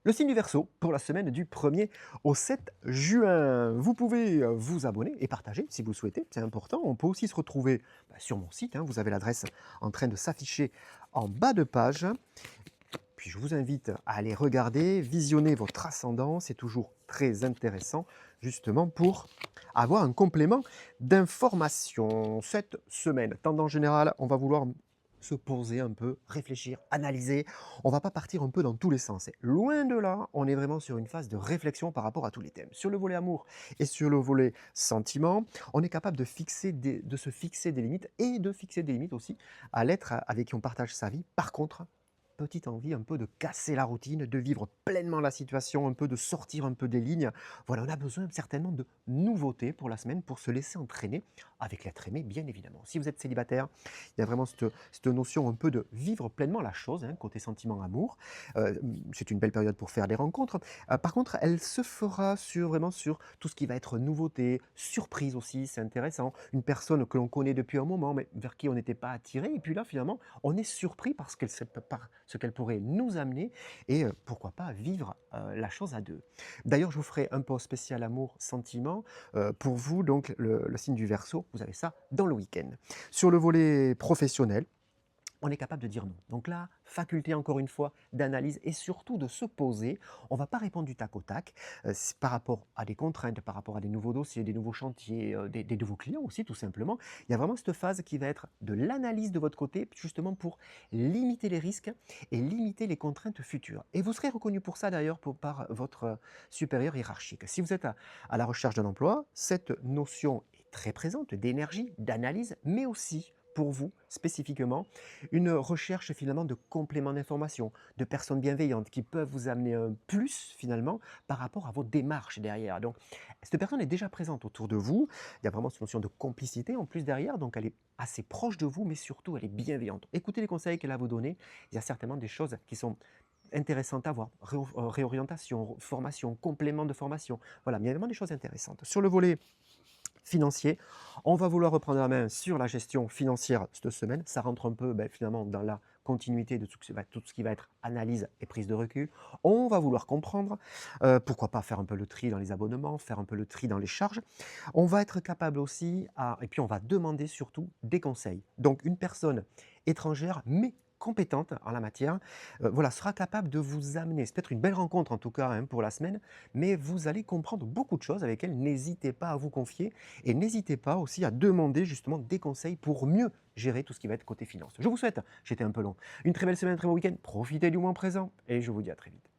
Le signe du Verseau pour la semaine du 1er au 7 juin. Vous pouvez vous abonner et partager si vous le souhaitez, c'est important. On peut aussi se retrouver sur mon site, vous avez l'adresse en train de s'afficher en bas de page. Puis je vous invite à aller regarder, visionner votre ascendant, c'est toujours très intéressant justement pour avoir un complément d'information. Cette semaine, tendance générale, on va vouloir se poser un peu, réfléchir, analyser. On va pas partir un peu dans tous les sens. Loin de là, on est vraiment sur une phase de réflexion par rapport à tous les thèmes. Sur le volet amour et sur le volet sentiment, on est capable de se fixer des limites et de fixer des limites aussi à l'être avec qui on partage sa vie. Par contre, petite envie un peu de casser la routine, de vivre pleinement la situation, un peu de sortir un peu des lignes. Voilà, on a besoin certainement de nouveautés pour la semaine pour se laisser entraîner avec l'être aimé, bien évidemment. Si vous êtes célibataire, il y a vraiment cette notion un peu de vivre pleinement la chose, côté sentiment, amour. C'est une belle période pour faire des rencontres. Par contre, elle se fera vraiment sur tout ce qui va être nouveauté, surprise aussi, c'est intéressant. Une personne que l'on connaît depuis un moment, mais vers qui on n'était pas attiré. Et puis là, finalement, on est surpris par ce qu'elle pourrait nous amener et pourquoi pas vivre la chose à deux. D'ailleurs, je vous ferai un post spécial amour, sentiment pour vous, donc le signe du Verseau, vous avez ça dans le week-end. Sur le volet professionnel, on est capable de dire non. Donc là, faculté encore une fois d'analyse et surtout de se poser. On ne va pas répondre du tac au tac par rapport à des contraintes, par rapport à des nouveaux dossiers, des nouveaux chantiers, des nouveaux clients aussi tout simplement. Il y a vraiment cette phase qui va être de l'analyse de votre côté justement pour limiter les risques et limiter les contraintes futures. Et vous serez reconnu pour ça d'ailleurs par votre supérieur hiérarchique. Si vous êtes à la recherche d'un emploi, cette notion est très présente d'énergie, d'analyse, mais aussi pour vous spécifiquement, une recherche finalement de compléments d'information, de personnes bienveillantes qui peuvent vous amener un plus finalement par rapport à vos démarches derrière. Donc, cette personne est déjà présente autour de vous. Il y a vraiment cette notion de complicité en plus derrière, donc elle est assez proche de vous, mais surtout elle est bienveillante. Écoutez les conseils qu'elle a à vous donner. Il y a certainement des choses qui sont intéressantes à voir. Réorientation, formation, complément de formation. Voilà, mais il y a vraiment des choses intéressantes. Sur le volet financier. On va vouloir reprendre la main sur la gestion financière cette semaine. Ça rentre un peu finalement dans la continuité de tout ce qui va être analyse et prise de recul. On va vouloir comprendre, pourquoi pas faire un peu le tri dans les abonnements, faire un peu le tri dans les charges. On va être capable aussi, et puis on va demander surtout des conseils. Donc une personne étrangère, mais compétente en la matière, voilà, sera capable de vous amener. C'est peut-être une belle rencontre en tout cas pour la semaine, mais vous allez comprendre beaucoup de choses avec elle. N'hésitez pas à vous confier et n'hésitez pas aussi à demander justement des conseils pour mieux gérer tout ce qui va être côté finance. Je vous souhaite, j'étais un peu long, une très belle semaine, un très beau week-end. Profitez du moment présent et je vous dis à très vite.